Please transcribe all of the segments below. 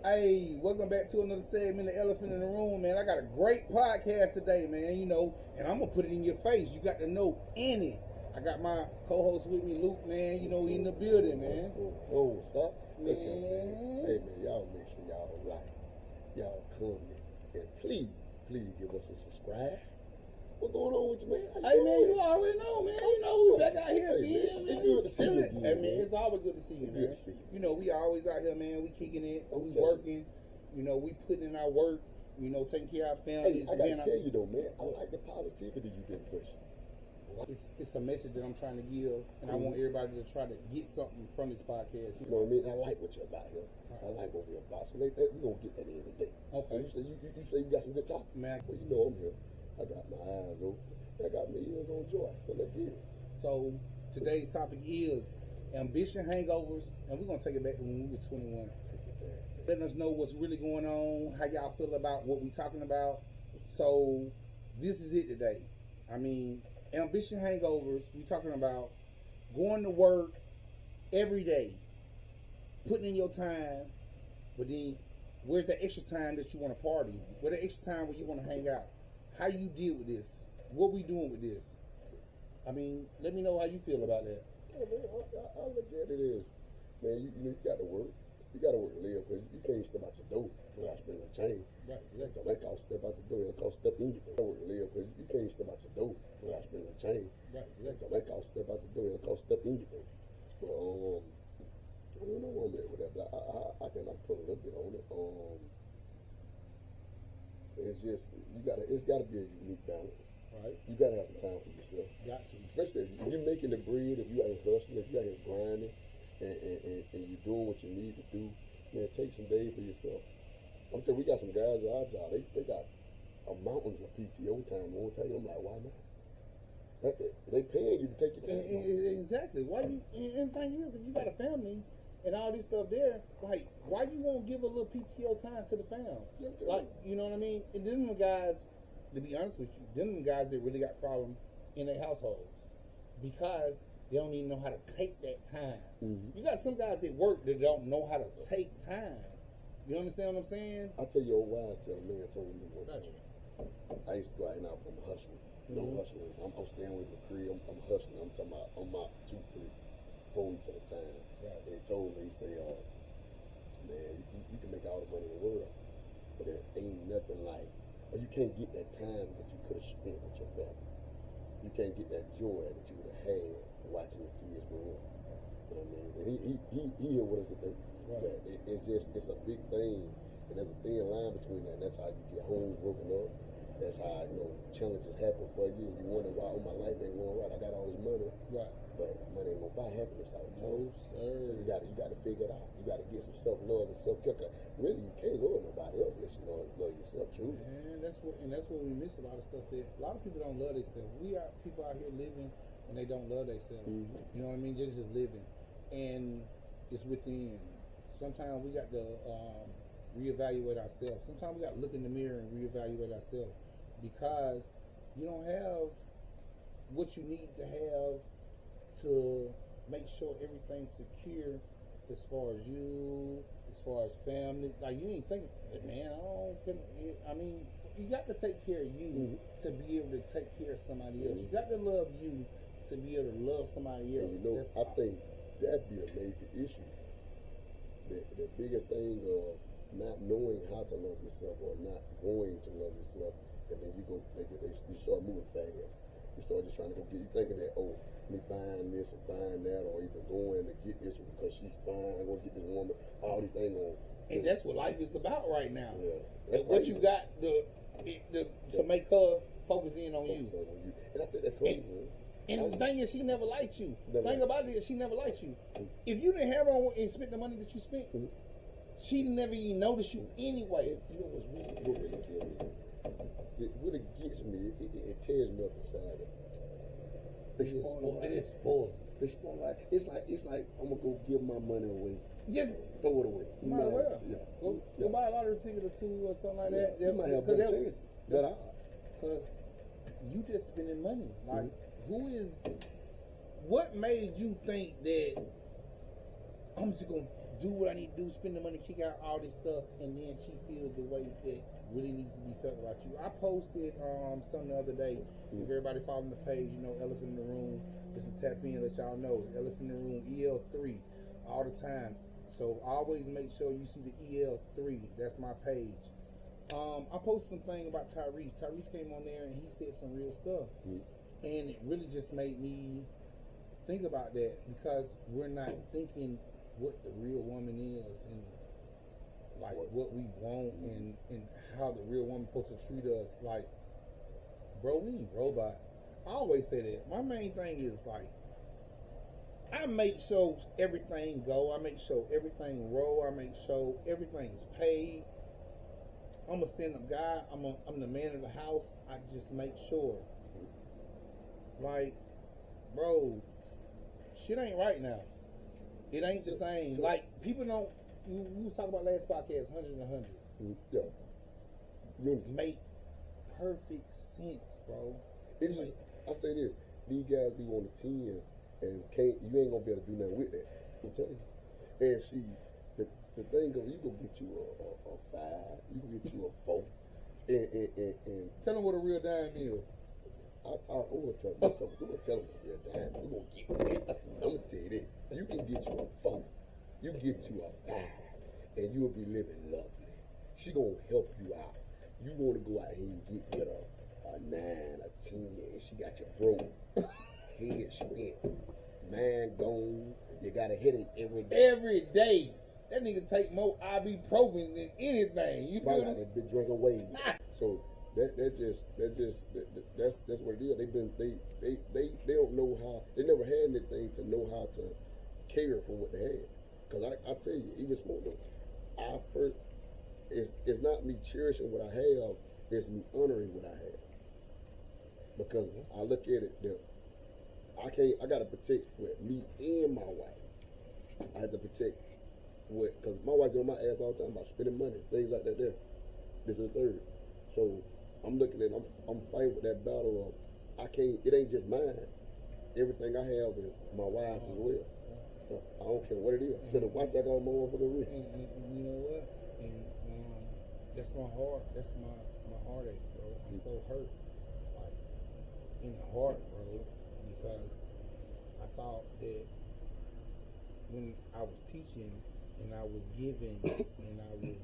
Hey, welcome back to another segment of Elephant in the Room, man. I got a great podcast today, man, and I'm going to put it in your face. You got to know in it. I got my co-host with me, Luke, man. He in the building, man. Oh, what's up? Man. Hey, man, y'all make sure y'all like, y'all comment, and please give us a subscribe. What's going on with you, man? Hey, man, you already know, man. Who's back out here again, man. It's good to see you again, Hey, man, it's always good to see you, man. Good to see you. We always out here, man. We kicking it. We telling working. We putting in our work. Taking care of our families. Hey, I gotta tell you though, man, I like the positivity you've been pushing. It's a message that I'm trying to give, and I want everybody to try to get something from this podcast. You know what I mean? I like what you're about here. I like what we're about. So we're gonna get that every day. Okay. So you say you got some good talk, man. Well, you know I'm here. I got my eyes open. I got my ears on joy. So let's get it. So today's topic is ambition hangovers, and we're gonna take it back to when we were 21. Letting us know what's really going on, how y'all feel about what we talking about. So this is it today. Ambition hangovers, we talking about going to work every day, putting in your time, but then where's the extra time that you want to party? Where's the extra time where you want to hang out? How you deal with this? What we doing with this? Let me know how you feel about that. Yeah, man, I look at it as, man, you got to work. You got to work to live, because you can't step out your door without spending a change. Right, exactly. So that costs step out your door, it'll cost step in your door. Work to live, because you can't step out your door without spending a change. Right, exactly. So that costs step out your door, it'll cost step in your door. But I don't know where I'm at with that, but I can put a little bit on it. It's just it's gotta be a unique balance. Right. You gotta have some time for yourself. Got to. Especially if you're making the bread, if you out here hustling, if you out here grinding, and you're doing what you need to do, man, take some days for yourself. I'm telling you, we got some guys at our job, they got mountains of PTO time. I won't tell you, I'm like, why not? They paying you to take your time. Exactly. Why you? And the thing is, if you got a family and all this stuff there, like, why you won't give a little PTO time to the fam? Like, you know what I mean? And then the guys, to be honest with you, them the guys that really got problems in their households because they don't even know how to take that time. Mm-hmm. You got some guys that work that don't know how to take time. You understand what I'm saying? I tell you, old wise tell a man told me one time. I used to go out and I'm hustling. Hustling. I'm staying with the crib. I'm hustling. I'm talking about I'm out 2, 3, 4 weeks at a time. Right. And he told me, he said, man, you can make all the money in the world, but there ain't nothing like, or you can't get that time that you could have spent with your family. You can't get that joy that you would have had watching your kids grow up. You know what I mean? And he here with us today. Right. But it's a big thing, and there's a thin line between that. And that's how you get homes broken up. That's how challenges happen for you, and you wonder why my life ain't going right. I got all this money, right? But money ain't gonna buy happiness all the time. No, sir. So you got to figure it out. You got to get some self love and self care. Really, you can't love nobody else unless you love yourself truly. And that's what we miss a lot of stuff. That a lot of people don't love their stuff. We got people out here living and they don't love themselves. Mm-hmm. You know what I mean? Just living, and it's within. Sometimes we got to reevaluate ourselves. Sometimes we got to look in the mirror and reevaluate ourselves because you don't have what you need to have to make sure everything's secure as far as you, as far as family. Like, you ain't thinking, man, you got to take care of you to be able to take care of somebody else. You got to love you to be able to love somebody else. And I think that'd be a major issue. The biggest thing of not knowing how to love yourself or not going to love yourself, and then you start moving fast. You start just trying to go get, you thinking that, me buying this or buying that, or either going to get this because she's fine, I'm going to get this woman, all these things on. And that's what life is about right now. Yeah. That's what you got to make her focus in on you. And I think that's crazy, man. And the thing is, she never liked you. The thing about it is, she never liked you. If you didn't have her and spent the money that you spent, she never even noticed you anyway. You know what's really killing me? It really gets me. It tears me up inside. They spoil They spoil life. It's like I'm gonna go give my money away. Just throw it away. Might as well. Yeah. Go buy a lottery ticket or 2 or something like that. You might have better chances. Because you just spending money. Like, what made you think that I'm just gonna do what I need to do, spend the money, kick out all this stuff, and then she feels the way that really needs to be felt about you. I posted something the other day. If everybody following the page, you know, Elephant in the Room, just to tap in, let y'all know, Elephant in the Room, EL3, all the time. So always make sure you see the EL3. That's my page. I posted something about Tyrese. Tyrese came on there and he said some real stuff. And it really just made me think about that, because we're not thinking what the real woman is, and like what we want, and how the real woman supposed to treat us. Like, bro, we ain't robots. I always say that. My main thing is, like, I make sure everything go. I make sure everything roll. I make sure everything is paid. I'm a stand-up guy. I'm the man of the house. I just make sure. Like, bro, shit ain't right now. It ain't the same. Like, people don't. We was talking about last podcast, 100 and 100. Yeah. Unity. Make perfect sense, bro. It's just, I say this, these guys be on the 10 and you ain't gonna be able to do nothing with that. I'm telling you. And see, the thing goes, you go get you a 5, you can get you a 4, and tell them what a real dime is. I'm gonna tell them what a real dime. I'm gonna tell you this. You can get you a 4, you get you a 5, and you'll be living lovely. She gonna help you out. You wanna go out here and get a 9, a 10, and she got you broke. Head spent, mind gone. You got a headache every day. Every day. That nigga take more ibuprofen than anything. You feel me? That been drinking waves. So that's what it is. They don't know how. They never had anything to know how to care for what they had. Cause I tell you, even smoking, it's not me cherishing what I have. It's me honoring what I have. Because I look at it that I gotta protect with me and my wife. I have to protect because my wife get on my ass all the time about spending money, things like that there. This is the third. So I'm looking at I'm fighting with that battle of it ain't just mine. Everything I have is my wife's as well. I don't care what it is. To the watch I got my motherfucking wrist. And you know what? And that's my heart. That's my heartache, bro. I'm so hurt. Like, in the heart, bro. Because I thought that when I was teaching and I was giving and I was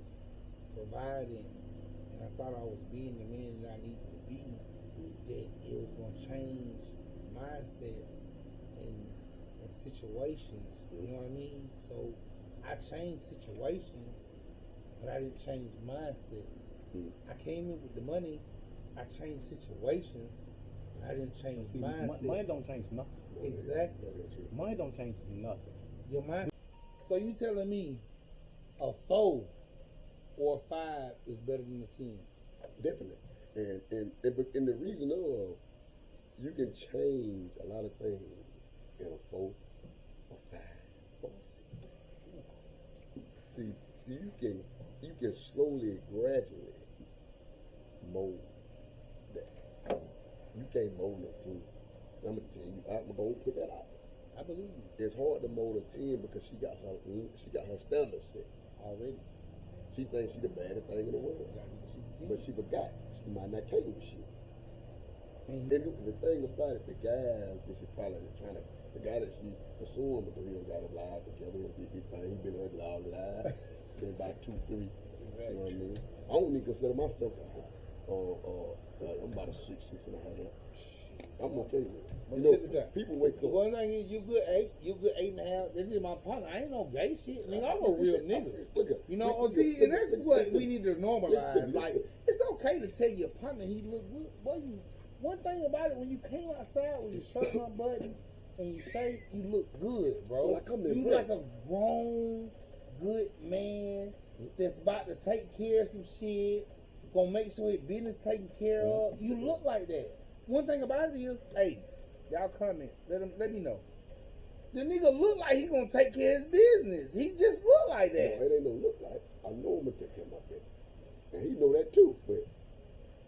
providing and I thought I was being the man that I needed to be, that it was going to change mindsets and situations, you know what I mean? So I changed situations, but I didn't change mindsets. I came in with the money, I changed situations, but I didn't change mindsets. Money don't change nothing. Exactly. Money don't change nothing. Your mind. So you telling me a 4 or a 5 is better than a 10? Definitely. And the reason of you can change a lot of things in a 4, a 5, or a 6. See, you can slowly, gradually mold that. You can't mold no 10. I'm gonna tell you, I'm gonna put that out. I believe you. It's hard to mold a 10 because she got her standards set Already. She thinks she the baddest thing in the world, but she forgot she might not came with shit. And the thing about it, the guy that she probably the guy that she pursuing because he don't got his life together, he been ugly all his life, been about 2, 3. You know what I mean? I don't even consider myself I'm about a 6, 6.5. I'm okay with it. You know, people wake up. One thing is, you good 8, you good 8.5. This is my partner. I ain't no gay shit. I mean, I'm a real nigga. You know, and that's what we need to normalize. Like, it's okay to tell your partner he look good. Boy, one thing about it, when you came outside with your shirt unbuttoned and you say you look good, bro. You like a grown, good man that's about to take care of some shit, gonna make sure his business taken care of. You look like that. One thing about it is, hey, y'all comment. Let me know. The nigga look like he gonna take care of his business. He just look like that. No, it ain't no look like. I know I'm gonna take care of my business, and he know that too. But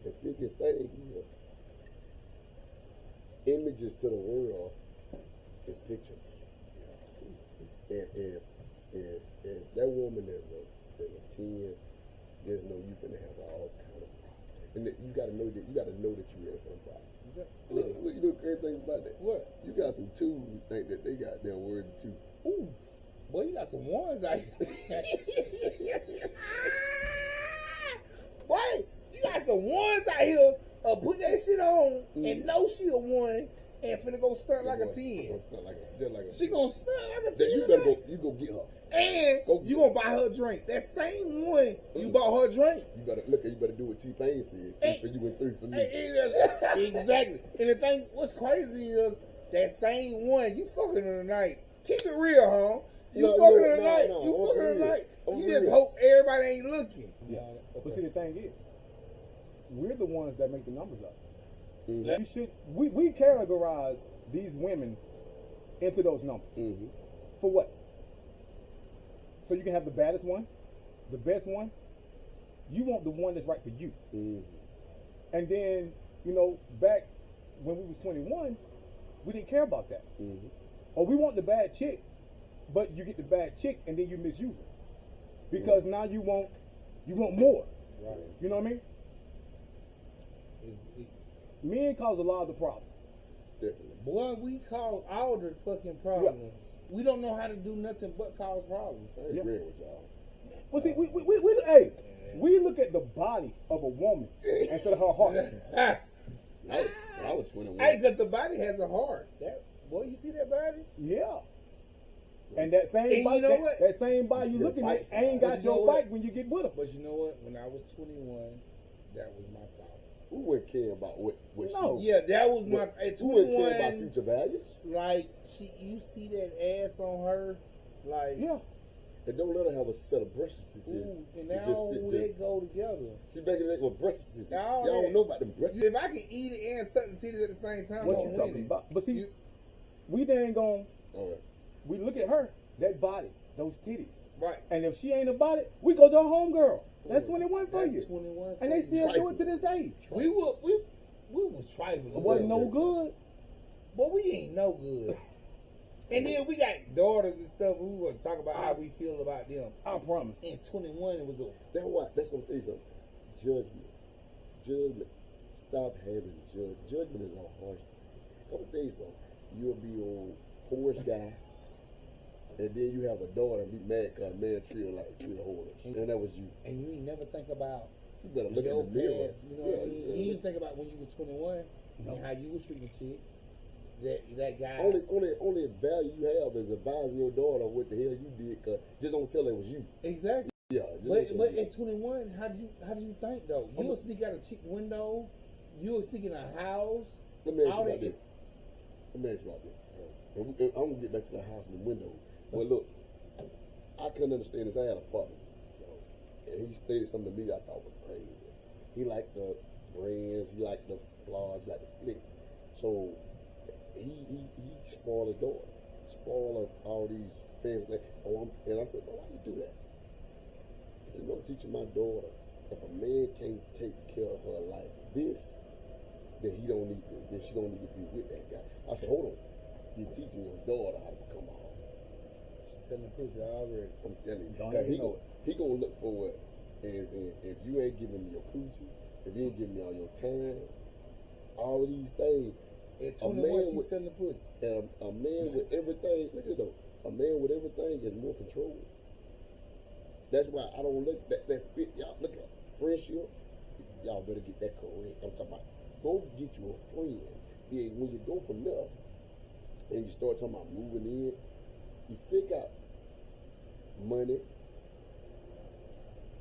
the biggest thing here, images to the world is pictures. And just know you finna have all kind of problems. And that you gotta know that you ready for a problem. Look, you know the crazy thing about that? What? You got some twos who think that they got them words too. Ooh, boy, you got some ones out here. Boy, you got some ones out here. Put that shit on and know she a one and finna go stunt like a 10. She gonna stunt like a 10. You go get her. And you gonna buy her a drink. That same one you bought her a drink. You better do what T-Pain said. 2 for you and 3 for me. Exactly. And the thing, what's crazy is that same one, you fucking her tonight. Keep it real, huh? You fucking her tonight. You fucking her tonight. You just hope everybody ain't looking. Yeah. But see, the thing is, we're the ones that make the numbers up. Mm-hmm. We categorize these women into those numbers. Mm-hmm. For what? So you can have the baddest one, the best one. You want the one that's right for you. Mm-hmm. And then, you know, back when we was 21, we didn't care about that. Mm-hmm. Or we want the bad chick, but you get the bad chick and then you misuse her. Because now you want more. Right. You know what I mean? Men cause a lot of the problems. Definitely. Boy, we cause all the fucking problems. Yeah. We don't know how to do nothing but cause problems. I agree with y'all. Well, see, we look at the body of a woman instead of her heart. When I was 21. Hey, because the body has a heart. Boy, you see that body? Yeah. And that same body, you know that same body you looking at ain't got your bike when you get with her. But you know what? When I was 21, that was my problem. Who wouldn't care about what no. she... Yeah, that was my... At 21, who wouldn't care about future values? Like, you see that ass on her? Like... Yeah. And don't let her have a set of breasts. Ooh, and now they go together. See, back in the day with breasts, y'all all don't know about them breasts. If I can eat it and suck the titties at the same time, what you talking about? But see, we dang gone. We look at her, that body, those titties. Right. And if she ain't about it, we go to a homegirl. That's 21 for you. 21 and they still do it to this day. We was tribal. It wasn't no good. But we ain't no good. And then we got daughters and stuff. We want to talk about how we feel about them. I promise. In 21, it was a... That's what I'm tell you something. Judgment. Stop having judgment. Judgment is all harsh. I'm gonna tell you something. You'll be on horse guy, and then you have a daughter and be mad because a man treat a horse. And that was you. And you ain't never think about... You better look in the mirror. You know what I mean? You didn't think about when you was 21 and how you was treating a chick. That guy. Only value you have is advising your daughter what the hell you did, cause just don't tell her it was you. Exactly. Yeah. But at 21, how do you think though? You will sneak out a chick window. You will sneak in a house. Let me ask you about this. And I'm gonna get back to the house and the window. But look, I couldn't understand this. I had a partner, and he stated something to me that I thought was crazy. He liked the brands. He liked the vlogs. He liked the flick. So. He spoiled his daughter, spoiled all these fans. And I said, well, why you do that? He said, I'm teaching my daughter, if a man can't take care of her like this, then she don't need to be with that guy. I said, hold on, you're teaching your daughter how to become a hoe. She's selling pussy already. I'm telling you, he gonna look for it as in, if you ain't giving me your coochie, if you ain't giving me all your time, all these things. At 21, she's selling the pussy. And a man with everything, look at though, a man with everything is more control. That's why I don't look that fit. Y'all look at friendship. Y'all better get that correct. I'm talking about go get you a friend. Then when you go from there and you start talking about moving in, you figure out money.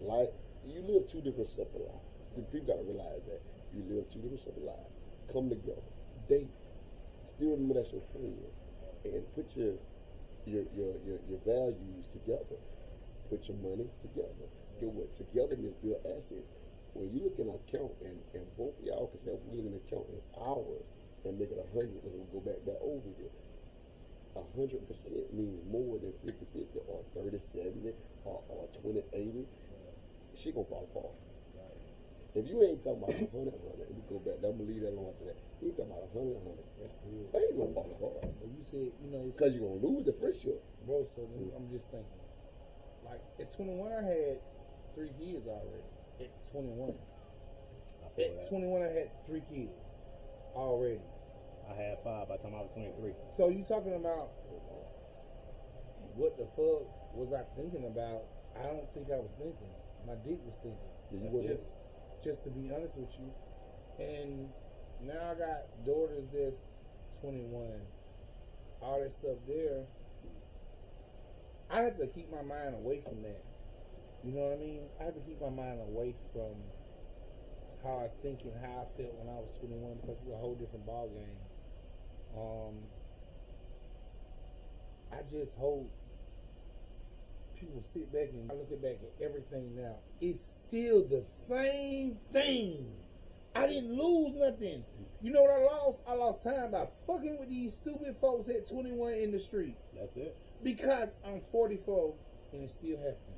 Like you live two different separate lives. People gotta realize that you live two different separate lives. Come together. Date. Still remember that's your friend, and put your values together. Put your money together. Get what? Togetherness build assets. When you look in an account and both of y'all can say, we look in this account and it's ours and make it 100, and we'll go back over here. 100% means more than 50-50 or 30-70 or 20-80. She gonna fall apart. If you ain't talking about 100, and we go back, I'm gonna leave that alone after that. You ain't talking about 100. That's good. They ain't gonna fall apart. But you said, because you're gonna lose the friendship. Bro, so I'm just thinking. Like at 21, I had 3 kids already. 21. I feel At that. 21, I had 3 kids already. I had 5 by the time I was 23. So you talking about what the fuck was I thinking about? I don't think I was thinking. My dick was thinking. Yeah, you That's wasn't. just to be honest with you. And now I got daughters that's 21. All that stuff there. I have to keep my mind away from that. You know what I mean? I have to keep my mind away from how I think and how I felt when I was 21 because it's a whole different ball game. I just hope people sit back and I look back at everything now. It's still the same thing. I didn't lose nothing. You know what I lost? I lost time by fucking with these stupid folks at 21 in the street. That's it. Because I'm 44 and it's still happening.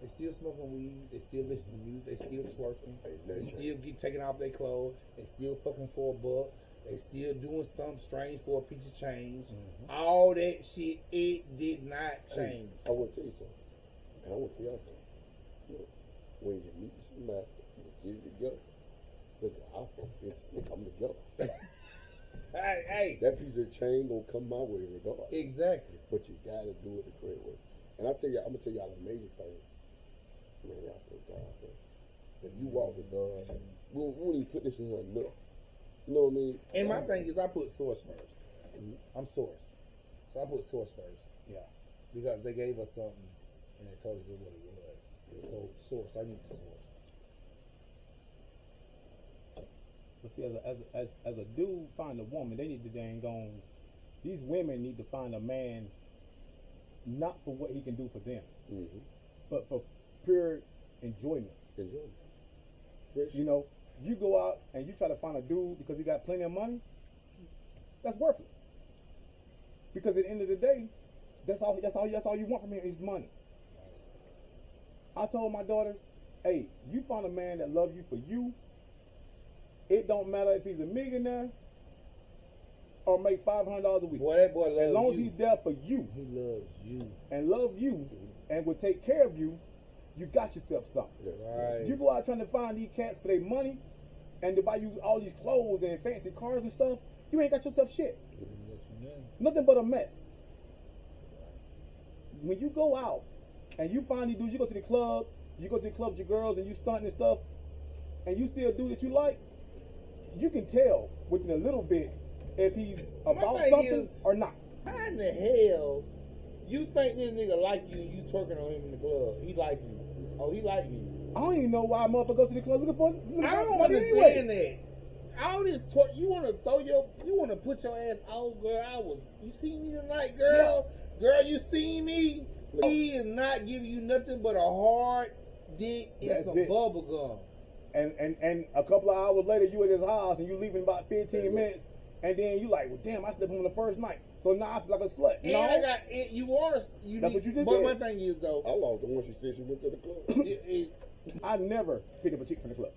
They still smoking weed. They still listening to music. They still twerking. They still get taking off their clothes. They still fucking for $1. They still doing something strange for a piece of change. Mm-hmm. All that shit, it did not change. Hey, I want to tell you something. And I want to tell y'all something. Look, when you meet somebody, you get it together. Look, I'm sick. I'm together. Hey. That piece of chain gonna come my way regardless. Exactly. But you gotta do it the correct way. And I'm gonna tell y'all a major thing. Man, y'all thank God for it. If you walk with God, we won't even put this in her enough. You know what I mean? And my thing is I put source first. Mm-hmm. I'm source. So I put source first. Yeah. Because they gave us something and they told us what it was. Mm-hmm. So source, I need the source. But see, as a dude find a woman, they need to dang on. These women need to find a man, not for what he can do for them, but for pure enjoyment. Enjoyment. Fresh. You know, you go out and you try to find a dude because he got plenty of money. That's worthless. Because at the end of the day, that's all you want from him is money. I told my daughters, hey, you find a man that loves you for you. It don't matter if he's a millionaire or make $500 a week. Boy, that boy loves you. As long as he's there for you. He loves you. And love you and will take care of you, you got yourself something. Right. You go out trying to find these cats for their money and to buy you all these clothes and fancy cars and stuff, you ain't got yourself shit. Nothing but a mess. When you go out and you find these dudes, you go to the club with your girls and you stunting and stuff, and you see a dude that you like, you can tell within a little bit if he's about something or not. How in the hell you think this nigga like you and you twerking on him in the club? He like you. Oh, he like me. I don't even know why a motherfucker go to the club looking for I don't understand anyway. That. All this twerk, you wanna put your ass out, girl. You see me tonight, girl? Yeah. Girl, you see me? No. He is not giving you nothing but a hard dick and some bubble gum. And a couple of hours later, you at his house and you leave in about 15 minutes, and then you like, well, damn, I slept with him the first night, so now I feel like a slut. And no, I got you are. That's what you just but did. my thing is though, I lost the one she said she went to the club. I never picked up a chick from the club.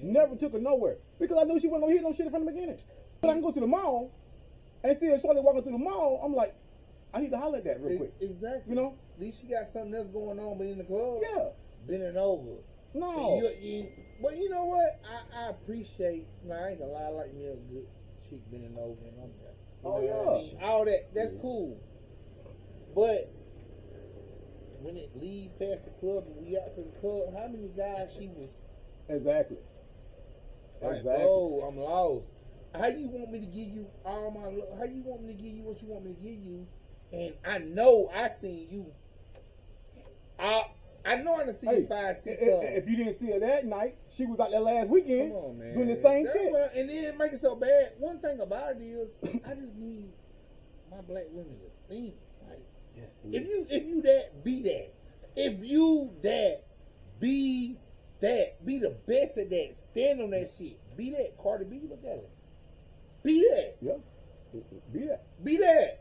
Never took her nowhere because I knew she wasn't gonna hit no shit from the beginning. But I can go to the mall and see a shorty walking through the mall. I'm like, I need to holler at that real quick. Exactly. You know, at least she got something else going on, but in the club, yeah, bending over. No. But you know what? I appreciate. I ain't gonna lie. I like me a good chick bending over and I'm there. Oh yeah. I mean? All that. That's cool. But when it leave past the club and we out to the club, how many guys she was? Exactly. Like, bro, I'm lost. How you want me to give you all my love? How you want me to give you what you want me to give you? And I know I seen you. I know I done seen you 5, 6 If you didn't see her that night, she was out there last weekend. Come on, man. Doing the same shit. And then it make it so bad. One thing about it is, I just need my black women to think. Like, yes. If you that, be that. If you that, be that. Be the best at that. Stand on that shit. Be that. Cardi B, look at her. Be that. Yeah. Be that. Be that.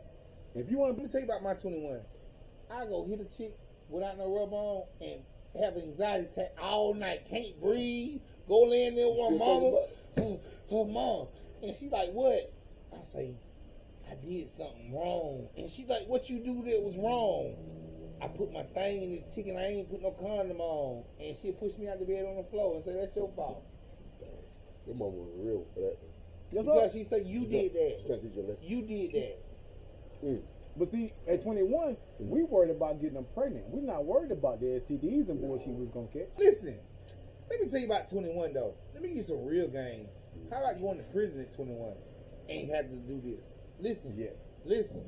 If you want to, let me tell you about my 21. I go hit a chick without no rub on and have an anxiety attack all night, can't breathe, go lay in there with her mama, her mom, and she like, what? I say, I did something wrong, and she like, what you do that was wrong? I put my thing in this chicken, I ain't put no condom on. And she'll push me out the bed on the floor and say, that's your fault. Your mama was real for that. Yes, Because sir. she said, you She did that. trying to teach you a lesson. You did that. But see, at 21, we worried about getting them pregnant. We're not worried about the STDs and bullshit we was gonna catch. Listen, let me tell you about 21 though. Let me give you some real game. How about going to prison at 21 and had to do this? Listen, Yes. listen.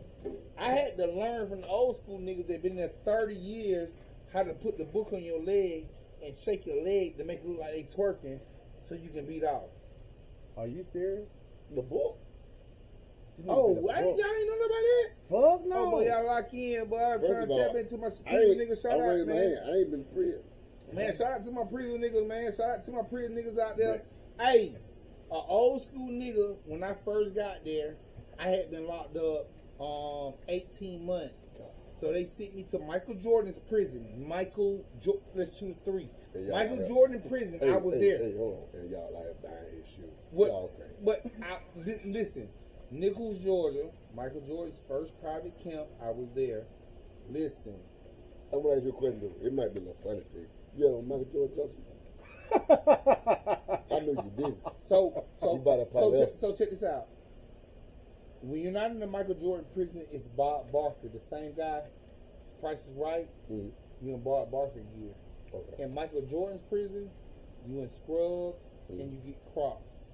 I had to learn from the old school niggas that been there 30 years how to put the book on your leg and shake your leg to make it look like they twerking so you can beat off. Are you serious? The book? You need to Oh, get a y'all book. ain't know about that? Fuck no. Oh, boy, y'all lock in, boy. I'm First trying of to all, tap into my I prison ain't, niggas. Shout I out, raised my man. hand. I ain't been to prison. Man, shout out to my prison niggas, man. Shout out to my prison niggas out there. Hey, a old school nigga, when I first got there, I had been locked up 18 months. So they sent me to Michael Jordan's prison. Let's choose 3. Hey, y'all, Michael y'all. Jordan prison, I was there. Hey, hold on. And y'all like buying his shoe. What? Y'all crazy. But listen, Nichols, Georgia, Michael Jordan's first private camp, I was there. Listen. I'm gonna ask you a question though. It might be a little funny to you. You had on Michael Jordan Johnson? I know you didn't. So You bought a pile of- so check this out. When you're not in the Michael Jordan prison, it's Bob Barker, the same guy. Price is Right. Mm-hmm. You in Bob Barker gear. Okay. In Michael Jordan's prison, you in scrubs and you get Crocs.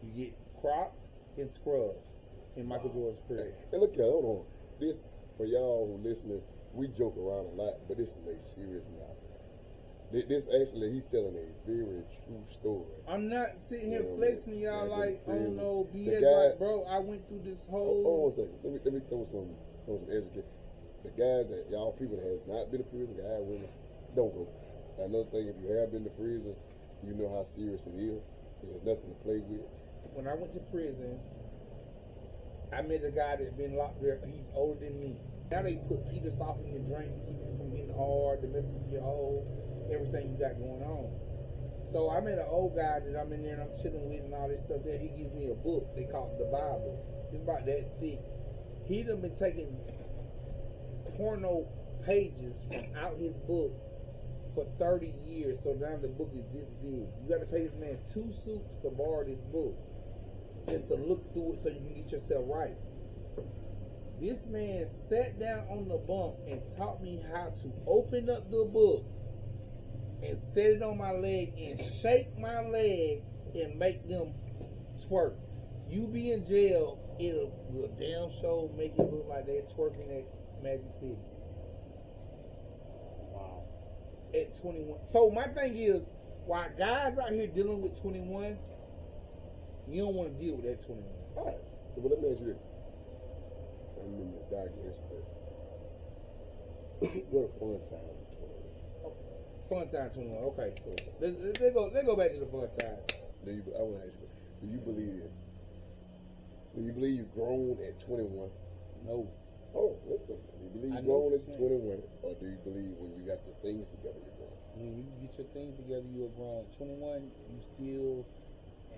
You get Crocs and scrubs in Michael Jordan's prison. Hey, and look at it, hold on. This, for y'all who listening, we joke around a lot, but this is a serious matter. This actually, he's telling a very true story. I'm not sitting here Yeah, flexing to y'all yeah, like, the I don't know, prison. BS. The guy- Like, bro, I went through this Hold whole. on a second. Let me throw some education. The guys that y'all people that has not been to prison, guys, women, don't go. Another thing, if you have been to prison, you know how serious it is. There's nothing to play with. When I went to prison, I met a guy that been locked there. He's older than me. Now they put Peter soft in your drink to keep you from getting hard, to mess with your whole everything you got going on. So I met an old guy that I'm in there and I'm chilling with and all this stuff there. He gives me a book. They call it the Bible. It's about that thick. He done been taking porno pages from out his book for 30 years. So now the book is this big. You got to pay this man 2 suits to borrow this book, just to look through it so you can get yourself right. This man sat down on the bunk and taught me how to open up the book and set it on my leg and shake my leg and make them twerk. You be in jail, it'll damn show make it look like they're twerking at Magic City. Wow. At 21. So my thing is, while guys out here dealing with 21, you don't want to deal with that 21. All right. But let me ask you this. I mean, the digress, but what a fun time at 21. Fun time 21. Okay. Fun time. Let's go back to the fun time. I want to ask you, do you believe you've grown at 21? No. Oh, listen. Do you believe I you've know grown what at you're saying. 21? Or do you believe when you got your things together, you're grown? When you get your things together, you're grown. 21, you still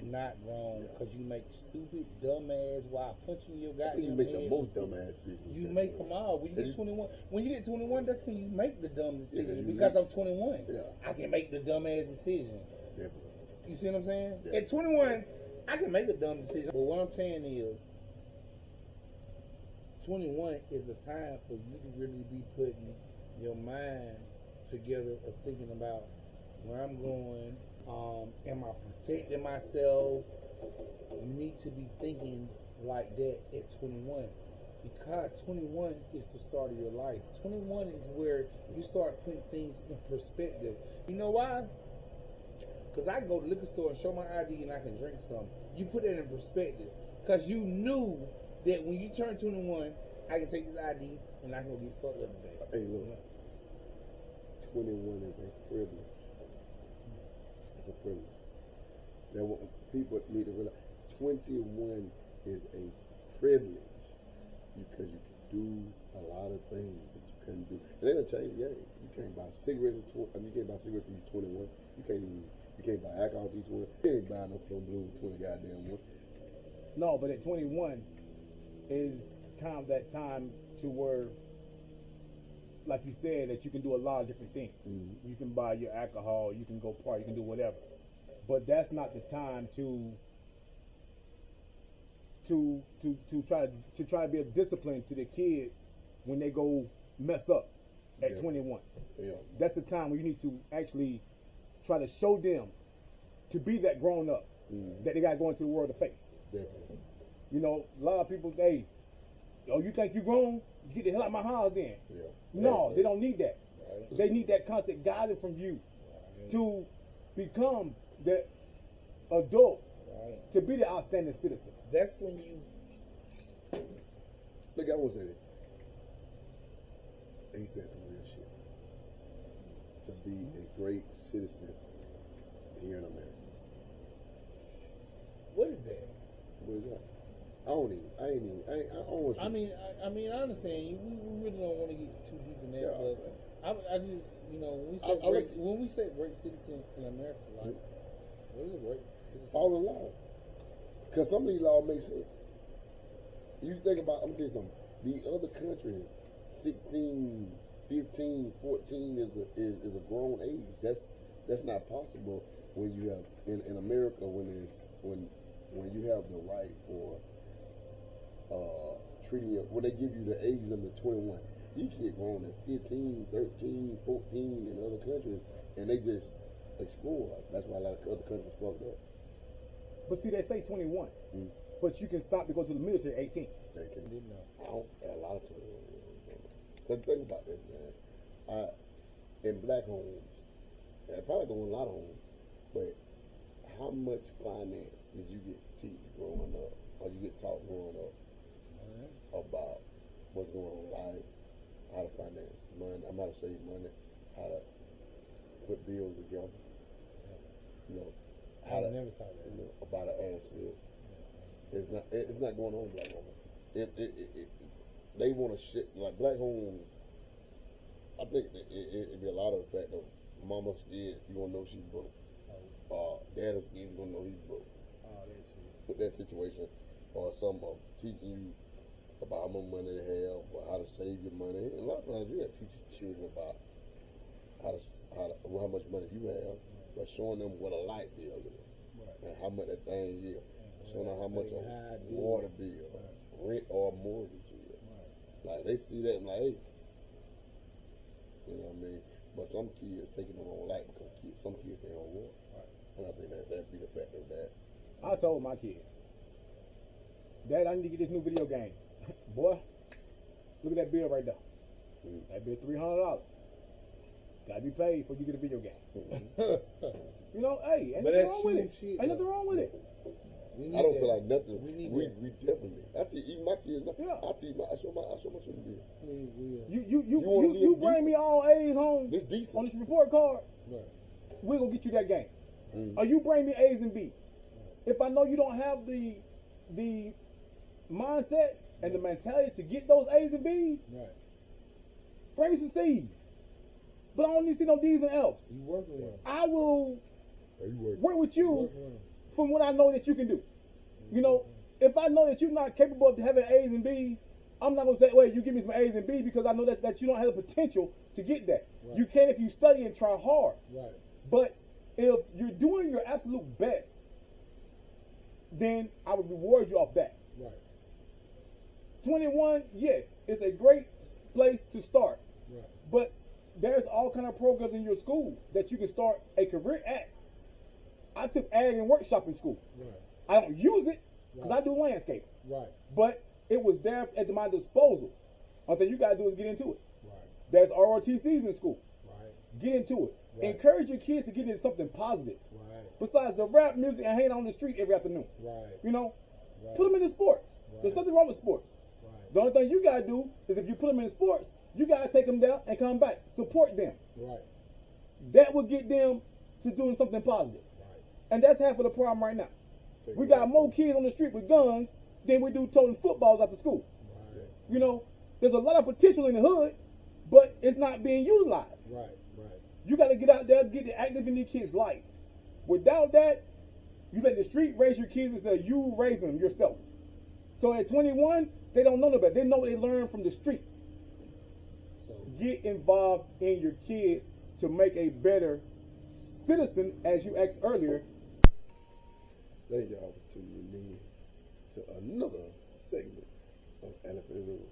not grown because you make stupid, dumb ass while punching your I think you goddamn make the head. most dumb ass decisions. You at make 21. them all. When you And get 21, when you get 21, that's when you make the dumb decisions. you Because make- I'm 21, Yeah. I can make the dumb ass decisions. Definitely. You see what I'm saying? Yeah. At 21, I can make a dumb decision. But what I'm saying is, 21 is the time for you to really be putting your mind together or thinking about where I'm going. Am I protecting myself? You need to be thinking like that at 21. Because 21 is the start of your life. 21 is where you start putting things in perspective. You know why? Because I can go to the liquor store and show my ID and I can drink some. You put that in perspective. Because you knew that when you turn 21, I can take this ID and I can go get fucked up today. Hey, look. 21 is a privilege. It's a privilege. Now, what people need to realize, 21 is a privilege because you can do a lot of things that you couldn't do. And they done changed the game. You can't buy cigarettes at you can't buy cigarettes till you're 21. You can't buy alcohol till you're 20. You ain't buy no Flow Blue 20 goddamn one. No, but at 21 is kind of that time to where like you said, that you can do a lot of different things. You can buy your alcohol, you can go party, you can do whatever. But that's not the time to try to be a discipline to the kids when they go mess up at 21. Yeah. That's the time when you need to actually try to show them to be that grown up that they got to go into the world to face. Definitely. You know, a lot of people, hey, you think you grown? Get the hell out of my house then. Yeah. No, they don't need that. Right. They need that constant guidance from you to become the adult, to be the outstanding citizen. That's when you. Look, I was saying, he said some real shit. To be a great citizen here in America. What is that? What is that? I don't I mean, I understand you. We really don't want to get too deep in that, but I just, you know, when we say great citizen in America, like, what is a great citizen? Follow the law. Because some of these laws make sense. You think about, I'm going to tell you something. The other countries, 16, 15, 14 is a grown age. That's not possible when you have, in America, when you have the right for treating you, when they give you the age limit of 21. You get grown at 15, 13, 14 in other countries, and they just explore. That's why a lot of other countries fucked up. But see, they say 21, but you can stop to go to the military at 18. 18. I don't a lot of people. Because think about this, man. In black homes, and probably go in a lot of homes, but how much finance did you get teach growing up, or you get taught growing up about what's going on in life, how to finance money, how to save money, how to put bills together, you know, how to, never taught that. You know, about an asset. It's not going on in black homes. They want to shit like black homes. I think it'd be a lot of the fact that mama's scared you gonna know she's broke. Dad is scared you gonna know he's broke. That shit. With that situation, or some teaching you about how much money they have, or how to save your money. And a lot of times you got to teach children about how much money you have, but showing them what a light bill is, and how much that thing is, showing them how much a water bill, rent or mortgage is. Like they see that and like, hey, you know what I mean? But some kids taking the wrong light because some kids they don't want. And I think that'd be the fact of that. I told my kids, Dad, I need to get this new video game. Boy, look at that bill right there. That bill $300. Gotta be paid before you get a video game. You know, hey, ain't nothing wrong with it. Ain't nothing wrong with it. I don't feel like nothing. We definitely. I tell even my kids. Yeah. I tell you, I show my children bill. You bring me all A's home. This decent on this report card. Right. We're gonna get you that game. Or you bring me A's and B's. If I know you don't have the mindset and the mentality to get those A's and B's, bring me some C's. But I don't need to see no D's and F's. You working with them. I will work with you from what I know that you can do. You know, if I know that you're not capable of having A's and B's, I'm not gonna say, wait, you give me some A's and B's because I know that you don't have the potential to get that. Right. You can if you study and try hard. Right. But if you're doing your absolute best, then I would reward you off that. Right. 21, yes, it's a great place to start. Right. But there's all kind of programs in your school that you can start a career at. I took ag and workshop in school. Right. I don't use it because I do landscapes. Right. But it was there at my disposal. All thing you gotta do is get into it. Right. There's ROTCs in school. Right. Get into it. Right. Encourage your kids to get into something positive. Right. Besides the rap music and hanging on the street every afternoon. Right. You know, Right. put them into sports. Right. There's nothing wrong with sports. Right. The only thing you gotta do is if you put them in sports, you gotta take them down and come back. Support them. Right. That will get them to doing something positive. Right. And that's half of the problem right now. We got more kids on the street with guns than we do toting footballs after school. Right. You know, there's a lot of potential in the hood, but it's not being utilized. Right. Right. You got to get out there, get active in these kids' life. Without that, you let the street raise your kids instead of you raising them yourself. So at 21, they don't know no better. They know what they learned from the street. So get involved in your kids to make a better citizen, as you asked earlier. Thank y'all for tuning in to another segment of Elephant in the Room.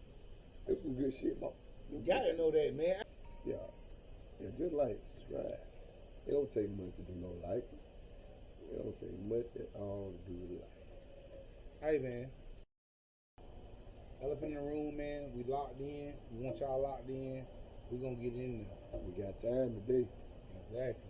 It was some good shit, boss. You gotta know that, man. Yeah. Yeah, just like, subscribe. It don't take much to do no like. It don't take much at all to do the like. Hey, man. Elephant in the room, man. We locked in. We want y'all locked in. We gonna get in there. We got time today. Exactly.